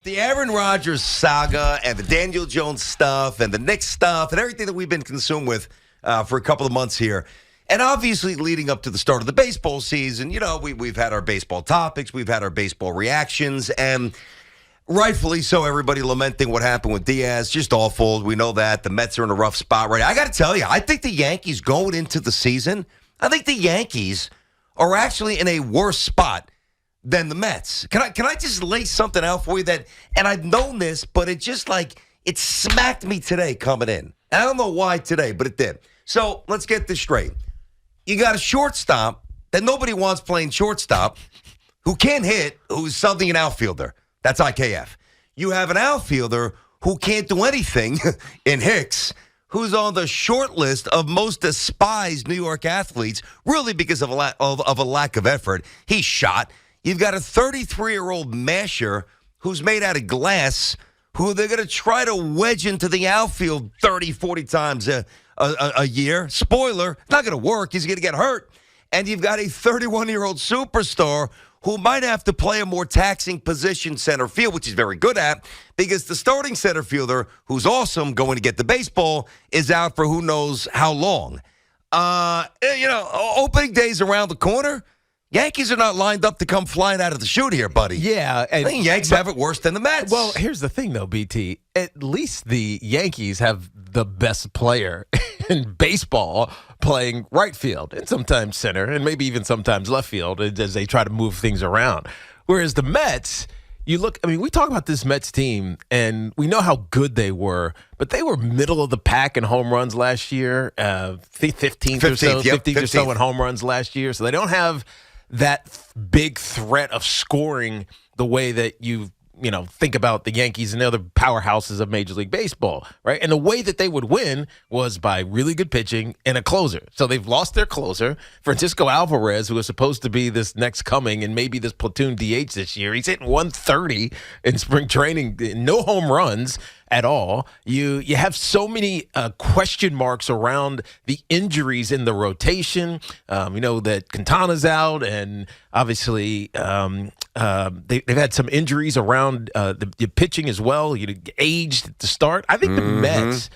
The Aaron Rodgers saga and the Daniel Jones stuff and the Knicks stuff and everything that we've been consumed with for a couple of months here. And obviously leading up to the start of the baseball season, we've had our baseball topics, we've had our baseball reactions, and rightfully so, everybody lamenting what happened with Diaz. Just awful. We know that. The Mets are in a rough spot right now. I got to tell you, I think the Yankees going into the season, I think the Yankees are actually in a worse spot than the Mets. Can I just lay something out for you that, and I've known this, but it just it smacked me today coming in. I don't know why today, but it did. So let's get this straight. You got a shortstop that nobody wants playing shortstop who can't hit, who's something an outfielder. That's IKF. You have an outfielder who can't do anything in Hicks, who's on the short list of most despised New York athletes, really because of a lack of effort. He's shot. You've got a 33-year-old masher who's made out of glass, who they're going to try to wedge into the outfield 30, 40 times a year. Spoiler, it's not going to work. He's going to get hurt. And you've got a 31-year-old superstar who might have to play a more taxing position center field, which he's very good at, because the starting center fielder, who's awesome, going to get the baseball, is out for who knows how long. Opening day's around the corner. Yankees are not lined up to come flying out of the chute here, buddy. Yeah. I think Yanks have it worse than the Mets. Well, here's the thing, though, BT. At least the Yankees have the best player in baseball playing right field and sometimes center and maybe even sometimes left field as they try to move things around. Whereas the Mets, we talk about this Mets team and we know how good they were, but they were middle of the pack in home runs last year, 15th or so, 15th or so in home runs last year. So they don't have that big threat of scoring the way that you think about the Yankees and the other powerhouses of Major League Baseball, right? And the way that they would win was by really good pitching and a closer. So they've lost their closer, Francisco Alvarez, who was supposed to be this next coming and maybe this platoon DH this year. He's hitting 130 in spring training, no home runs at all. You have so many question marks around the injuries in the rotation. That Quintana's out, and obviously they've had some injuries around the pitching as well. Aged at the start. I think the Mets,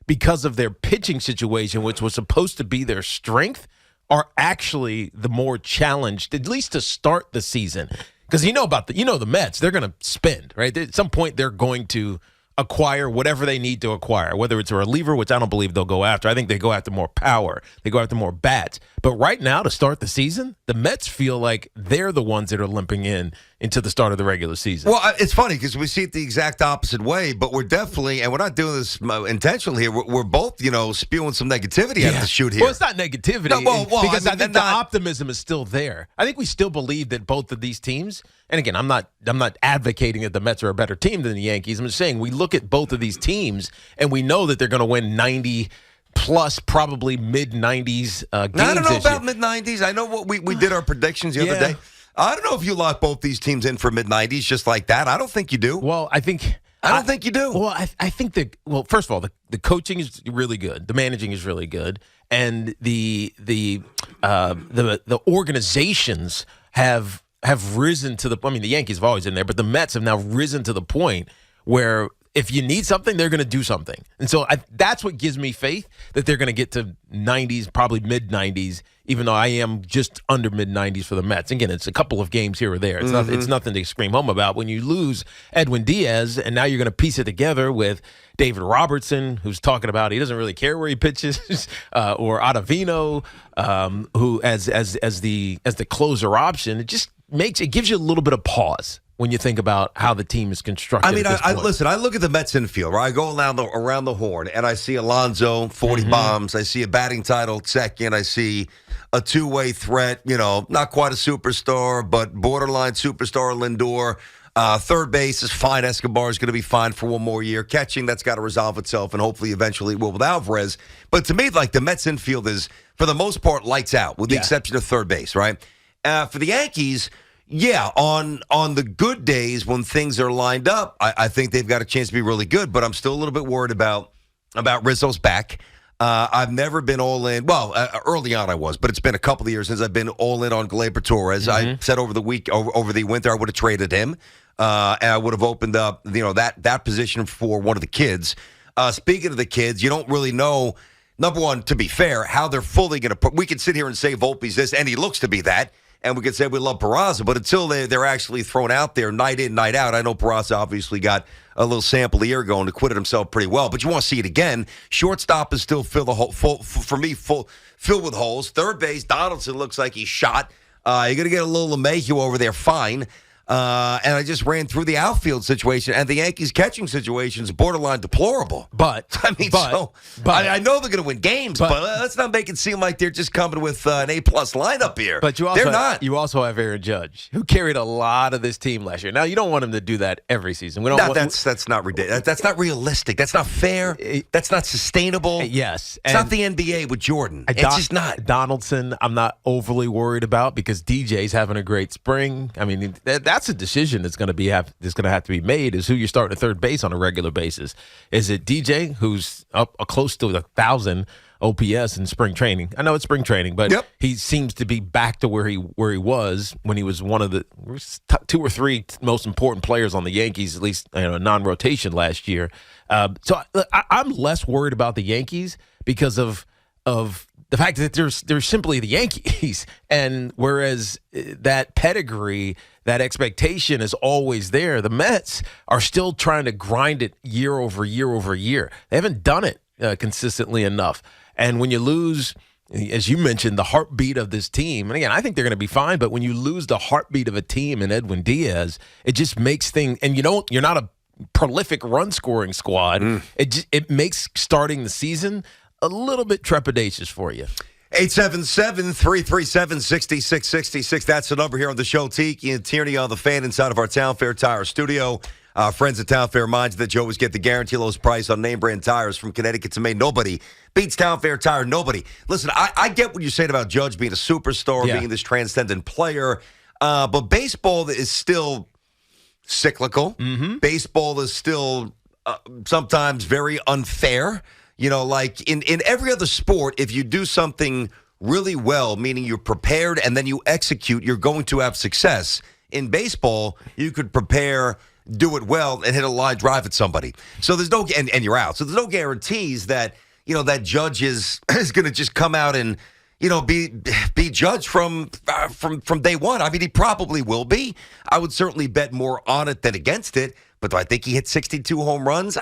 because of their pitching situation, which was supposed to be their strength, are actually the more challenged, at least to start the season. Because the Mets, they're going to spend, right? At some point, they're going to acquire whatever they need to acquire, whether it's a reliever, which I don't believe they'll go after. I think they go after more power. They go after more bats. But right now, to start the season, the Mets feel like they're the ones that are limping into the start of the regular season. Well, it's funny because we see it the exact opposite way, but we're definitely, and we're not doing this intentionally here, we're both, spewing some negativity at the shoot here. Well, it's not negativity, because I think the optimism is still there. I think we still believe that both of these teams, and again, I'm not advocating that the Mets are a better team than the Yankees. I'm just saying we look at both of these teams, and we know that they're going to win 90 plus, probably mid-90s games. I don't know about mid-90s. I know what we did our predictions the other day. I don't know if you lock both these teams in for mid-90s just like that. I don't think you do. Well, I don't think you do. Well, I think that, first of all, the coaching is really good. The managing is really good. And the organizations have risen to the Yankees have always been there, but the Mets have now risen to the point where if you need something, they're going to do something. And so that's what gives me faith that they're going to get to 90s, probably mid-90s, even though I am just under mid-90s for the Mets. Again, it's a couple of games here or there. It's nothing to scream home about. When you lose Edwin Diaz, and now you're going to piece it together with David Robertson, who's talking about he doesn't really care where he pitches, or Ottavino, who as the closer option, it gives you a little bit of pause when you think about how the team is constructed. Listen, I look at the Mets infield, right? I go around the horn, and I see Alonso, 40 bombs. I see a batting title second. I see a two-way threat, not quite a superstar, but borderline superstar, Lindor. Third base is fine. Escobar is going to be fine for one more year. Catching, that's got to resolve itself, and hopefully eventually it will with Alvarez. But to me, the Mets infield is, for the most part, lights out, with the exception of third base, right? For the Yankees, on the good days when things are lined up, I think they've got a chance to be really good, but I'm still a little bit worried about Rizzo's back. I've never been all in. Well, early on I was, but it's been a couple of years since I've been all in on Gleyber Torres. I said over the winter I would have traded him. and I would have opened up, that position for one of the kids. Speaking of the kids, you don't really know, number one, to be fair, how they're fully going to put. We could sit here and say Volpe's this, and he looks to be that. And we could say we love Peraza, but until they're actually thrown out there night in, night out, I know Peraza obviously got a little sample a year ago and acquitted himself pretty well. But you want to see it again. Shortstop is still filled with holes. Third base, Donaldson looks like he's shot. You're going to get a little LeMahieu over there, fine. And I just ran through the outfield situation, and the Yankees' catching situation is borderline deplorable. But I know they're going to win games, but let's not make it seem like they're just coming with an A-plus lineup here. But they're not. You also have Aaron Judge, who carried a lot of this team last year. Now, you don't want him to do that every season. That's not ridiculous. That's not realistic. That's not fair. That's not sustainable. Yes. It's not the NBA with Jordan. It's just not. Donaldson, I'm not overly worried about because DJ's having a great spring. I mean, that's a decision that's going to have to be made is who you're starting at third base on a regular basis. Is it DJ, who's up close to 1,000 OPS in spring training? I know it's spring training, but he seems to be back to where he was when he was one of the 2 or 3 most important players on the Yankees, at least non-rotation last year. So I'm less worried about the Yankees because of the fact that they're simply the Yankees, and whereas that pedigree, that expectation is always there, the Mets are still trying to grind it year over year over year. They haven't done it consistently enough. And when you lose, as you mentioned, the heartbeat of this team, and again, I think they're going to be fine, but when you lose the heartbeat of a team in Edwin Diaz, it just makes things, and you're not a prolific run-scoring squad. It makes starting the season a little bit trepidatious for you. 877-337-6666. That's the number here on the show. Tiki and Tierney on the Fan inside of our Town Fair Tire studio. Friends at Town Fair reminds you that you always get the guarantee lowest price on name brand tires from Connecticut to Maine. Nobody beats Town Fair Tire. Nobody. Listen, I get what you're saying about Judge being a superstar, being this transcendent player, but baseball is still cyclical. Baseball is still sometimes very unfair. Like in every other sport, if you do something really well, meaning you're prepared and then you execute, you're going to have success. In baseball, you could prepare, do it well, and hit a line drive at somebody. So there's no and you're out. So there's no guarantees that that Judge is going to just come out and be judged from day one. I mean, he probably will be. I would certainly bet more on it than against it. But do I think he hit 62 home runs?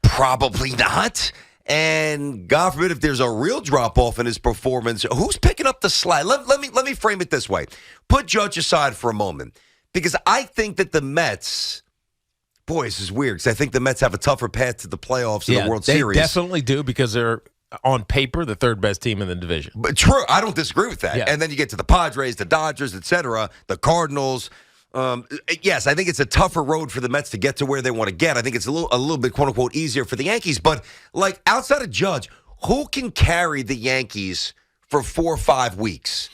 Probably not. And God forbid if there's a real drop-off in his performance, who's picking up the slack? Let me frame it this way. Put Judge aside for a moment. Because I think that the Mets, boy, this is weird, because I think the Mets have a tougher path to the playoffs in the World Series. They definitely do, because they're, on paper, the third best team in the division. But true, I don't disagree with that. Yeah. And then you get to the Padres, the Dodgers, etc., the Cardinals. Yes, I think it's a tougher road for the Mets to get to where they want to get. I think it's a little bit, quote unquote, easier for the Yankees. But like outside of Judge, who can carry the Yankees for 4 or 5 weeks?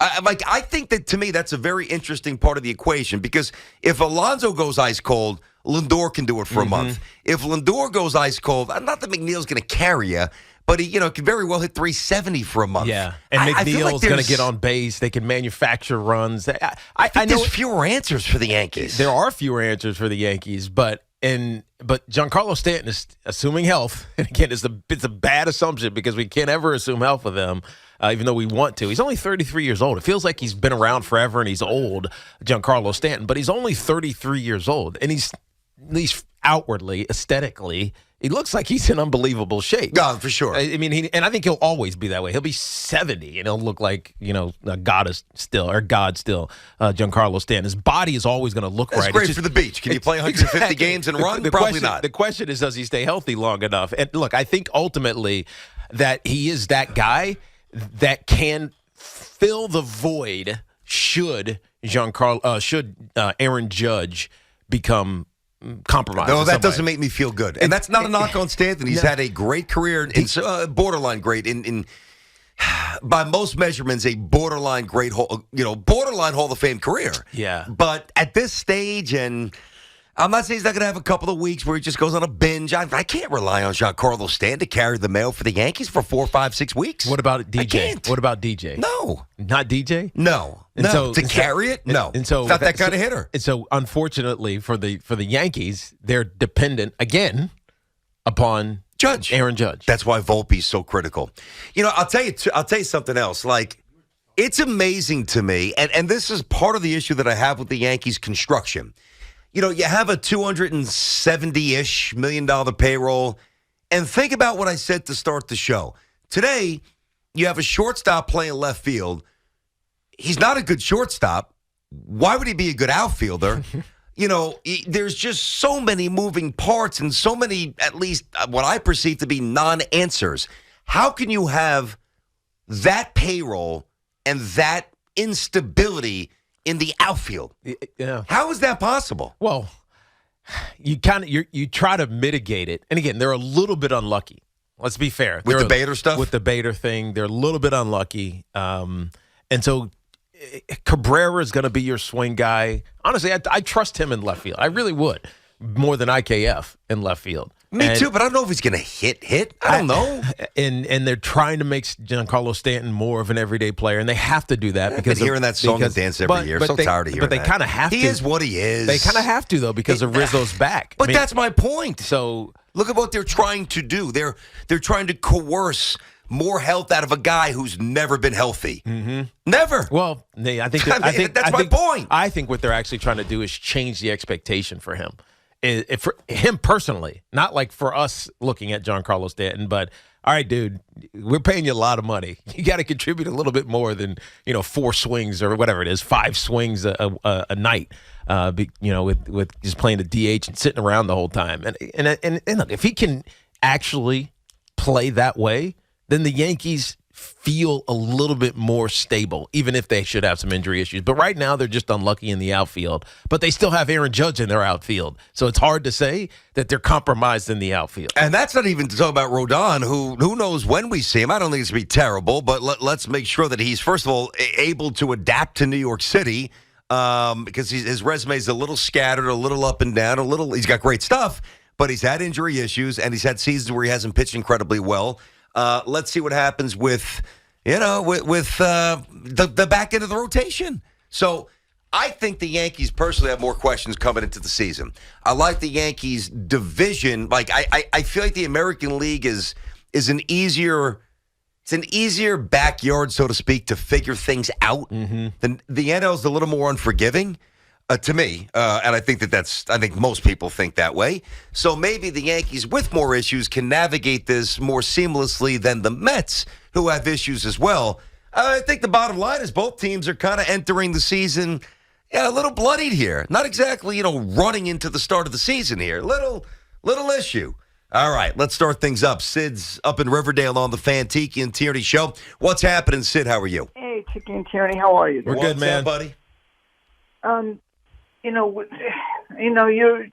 I think that to me that's a very interesting part of the equation, because if Alonso goes ice cold, Lindor can do it for a month. If Lindor goes ice cold, not that McNeil's going to carry you, but he, can very well hit 370 for a month. Yeah, and McNeil's going to get on base. They can manufacture runs. I know there's fewer answers for the Yankees. There are fewer answers for the Yankees, but Giancarlo Stanton is assuming health. And again, it's a bad assumption because we can't ever assume health with him, even though we want to. He's only 33 years old. It feels like he's been around forever and he's old, Giancarlo Stanton, but he's only 33 years old, and he's, at least outwardly, aesthetically, he looks like he's in unbelievable shape. God, for sure. I mean, and I think he'll always be that way. He'll be 70, and he'll look like, a goddess still, or God still, Giancarlo Stanton. His body is always going to look right. It's great for the beach. Can you play 150 games and run? Probably not. The question is, does he stay healthy long enough? And look, I think ultimately that he is that guy that can fill the void should Aaron Judge become compromised. No, that doesn't make me feel good. And that's not a knock on Stanton. He's had a great career, borderline great, in by most measurements, a borderline great, borderline Hall of Fame career. Yeah. But at this stage, and I'm not saying he's not going to have a couple of weeks where he just goes on a binge. I can't rely on Giancarlo Stanton to carry the mail for the Yankees for 4, 5, 6 weeks. What about DJ? I can't. What about DJ? No. Not DJ? No. And no. so, to carry it? No. And so it's not that kind of hitter. And so, unfortunately for the Yankees, they're dependent again upon Judge. Aaron Judge. That's why Volpe's so critical. I'll tell you something else. Like, it's amazing to me, and this is part of the issue that I have with the Yankees construction. You have a $270-ish million payroll, and think about what I said to start the show. Today, you have a shortstop playing left field. He's not a good shortstop. Why would he be a good outfielder? There's just so many moving parts and so many, at least what I perceive to be non-answers. How can you have that payroll and that instability in the outfield? Yeah. How is that possible? Well, you try to mitigate it. And again, they're a little bit unlucky. Let's be fair. With the Bader stuff? With the Bader thing, they're a little bit unlucky. And so Cabrera is going to be your swing guy. Honestly, I trust him in left field. I really would, more than IKF in left field. Me too, but I don't know if he's going to hit. I don't know. And they're trying to make Giancarlo Stanton more of an everyday player, and they have to do that because I've been hearing that song and dance every year. So tired of hearing that. But they kind of have to. He is what he is. They kind of have to, though, because of Rizzo's back. But that's my point. So look at what they're trying to do. They're trying to coerce more health out of a guy who's never been healthy. Mm-hmm. Never. Well, I think that's my point. I think what they're actually trying to do is change the expectation for him. For him personally, not like for us looking at Giancarlo Stanton, but all right, dude, we're paying you a lot of money. You got to contribute a little bit more than 4 swings or whatever it is, 5 swings a night. With just playing the DH and sitting around the whole time. And look, if he can actually play that way, then the Yankees feel a little bit more stable, even if they should have some injury issues. But right now, they're just unlucky in the outfield. But they still have Aaron Judge in their outfield. So it's hard to say that they're compromised in the outfield. And that's not even to talk about Rodon, who knows when we see him. I don't think it's going to be terrible, but let's make sure that he's, first of all, able to adapt to New York City because his resume is a little scattered, a little up and down, he's got great stuff, but he's had injury issues, and he's had seasons where he hasn't pitched incredibly well. Let's see what happens with the back end of the rotation. So I think the Yankees personally have more questions coming into the season. I like the Yankees division. Like I feel like the American League is an easier backyard, so to speak, to figure things out. Mm-hmm. The NL is a little more unforgiving. To me, and I think I think most people think that way. So maybe the Yankees with more issues can navigate this more seamlessly than the Mets, who have issues as well. I think the bottom line is both teams are kind of entering the season, a little bloodied here. Not exactly, running into the start of the season here. Little issue. All right, let's start things up. Sid's up in Riverdale on the Fan Tiki and Tierney show. What's happening, Sid? How are you? Hey, Tiki and Tierney, how are you? We're good, man, buddy.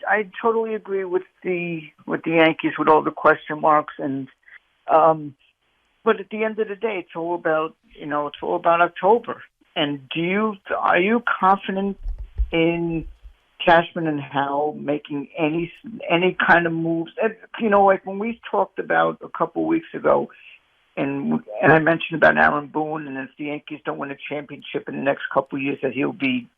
I totally agree with the Yankees with all the question marks, and but at the end of the day, it's all about October. And are you confident in Cashman and Howe making any kind of moves? Like when we talked about a couple of weeks ago, and I mentioned about Aaron Boone, and if the Yankees don't win a championship in the next couple of years, that he'll be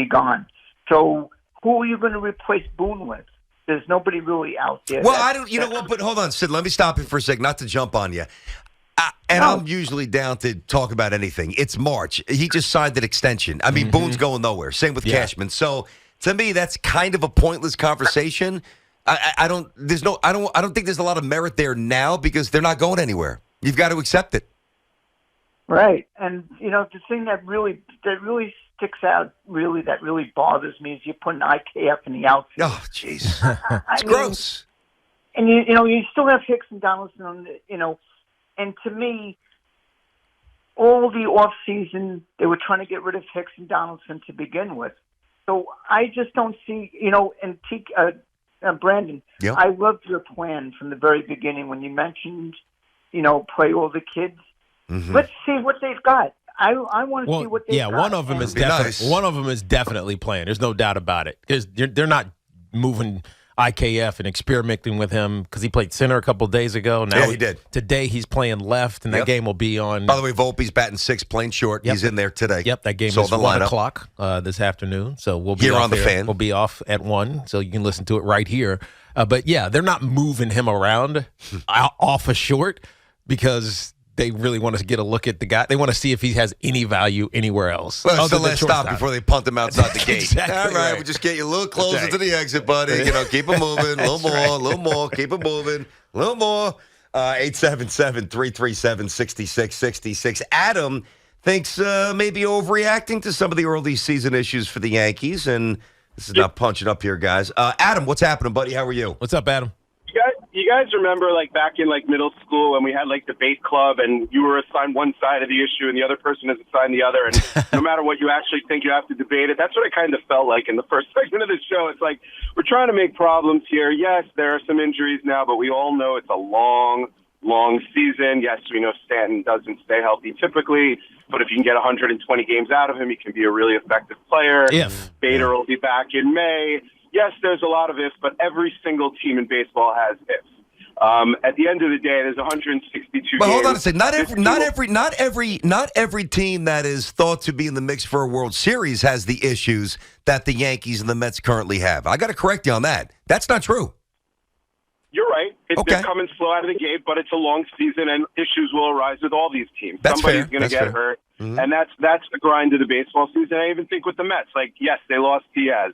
gone. So who are you going to replace Boone with? There's nobody really out there. Well, I don't. You know what? But hold on, Sid. Let me stop you for a second, not to jump on you. I'm usually down to talk about anything. It's March. He just signed an extension. I mean, Boone's going nowhere. Same with Cashman. So to me, that's kind of a pointless conversation. I don't think there's a lot of merit there now because they're not going anywhere. You've got to accept it. Right, and the thing that really sticks out, that really bothers me, is you put an IKF in the outfield. Oh, jeez, it's gross. And you still have Hicks and Donaldson on and to me, all the off season they were trying to get rid of Hicks and Donaldson to begin with. So I just don't see, and Brandon, I loved your plan from the very beginning when you mentioned, play all the kids. Mm-hmm. Let's see what they've got. I want to see what they've got. One of them is definitely playing. There's no doubt about it because they're not moving IKF and experimenting with him because he played center a couple of days ago. Now Yeah, he did. Today he's playing left, and that game will be on. By the way, Volpe's batting 6, playing short. Yep. He's in there today. Yep, that game So is the 1 lineup. o'clock this afternoon. So we'll be Here off on the there. Fan. We'll be off at 1, so you can listen to it right here. But yeah, they're not moving him around off a short because they really want to get a look at the guy. They want to see if he has any value anywhere else. Well, it's the other than last stop shortstop. before they punt him outside the gate. Exactly All right, right. we'll just get you a little closer right. to the exit, buddy. You know, keep it moving. A little more, a little more. Keep it moving. A little more. 877-337-6666. Adam thinks maybe overreacting to some of the early season issues for the Yankees. And this is not punching up here, guys. Adam, what's happening, buddy? How are you? What's up, Adam? You guys remember, like, back in, like, middle school when we had, like, debate club and you were assigned one side of the issue and the other person is assigned the other, and no matter what you actually think, you have to debate it? That's what it kind of felt like in the first segment of the show. It's like, we're trying to make problems here. Yes, there are some injuries now, but we all know it's a long season. Yes, we know Stanton doesn't stay healthy typically, but if you can get 120 games out of him, he can be a really effective player. If. Bader will be back in May. Yes, there's a lot of ifs, but every single team in baseball has ifs. At the end of the day, there's 162 But games. hold on a second. Not every team that is thought to be in the mix for a World Series has the issues that the Yankees and the Mets currently have. I got to correct you on that. That's not true. You're right. Okay. They're coming slow out of the gate, but it's a long season, and issues will arise with all these teams. That's Somebody's fair. going to That's get fair. hurt, Mhm. and that's the grind of the baseball season. I even think with the Mets, like, yes, they lost Diaz,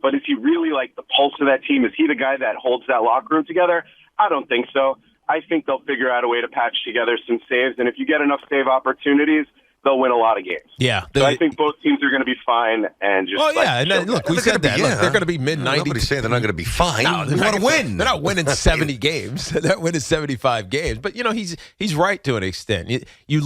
but is he really, like, the pulse of that team? Is he the guy that holds that locker room together? I don't think so. I think they'll figure out a way to patch together some saves, and if you get enough save opportunities, they'll win a lot of games. Yeah. So I think both teams are going to be fine and just. Oh, like, yeah. And look, we They're said gonna be- that. Look, yeah. they're going to be mid-90s. Nobody's saying they're not going to be fine. No, They want to win. They're not winning 70 games. They're winning 75 games. But, you know, he's right to an extent. You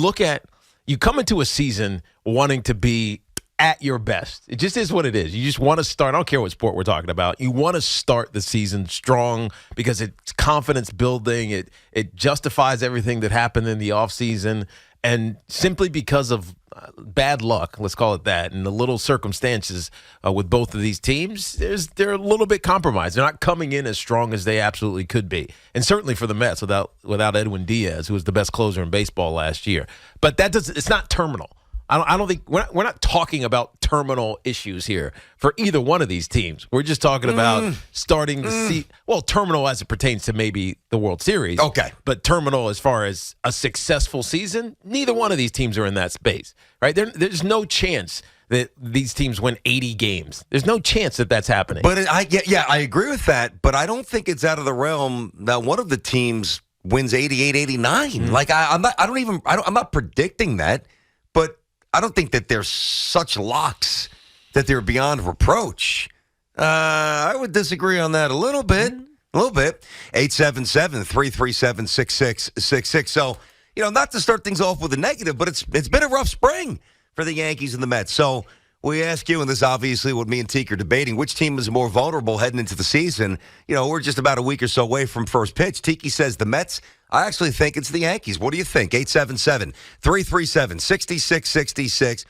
come into a season wanting to be at your best. It just is what it is. You just want to start. I don't care what sport we're talking about. You want to start the season strong because it's confidence building. It justifies everything that happened in the offseason. And simply because of bad luck, let's call it that, and the little circumstances with both of these teams, they're a little bit compromised. They're not coming in as strong as they absolutely could be. And certainly for the Mets without Edwin Diaz, who was the best closer in baseball last year. But it's not terminal. I don't think we're not talking about terminal issues here for either one of these teams. We're just talking about starting to see, well, terminal as it pertains to maybe the World Series. Okay. But terminal as far as a successful season, neither one of these teams are in that space, right? There's no chance that these teams win 80 games. There's no chance that that's happening. But I agree with that. But I don't think it's out of the realm that one of the teams wins 88, 89. Like I'm not predicting that, but I don't think that they're such locks that they're beyond reproach. I would disagree on that a little bit. 877-337-6666. So, not to start things off with a negative, but it's been a rough spring for the Yankees and the Mets. So we ask you, and this is obviously what me and Teak are debating, which team is more vulnerable heading into the season? We're just about a week or so away from first pitch. Tiki says the Mets. I actually think it's the Yankees. What do you think? 877-337-6666.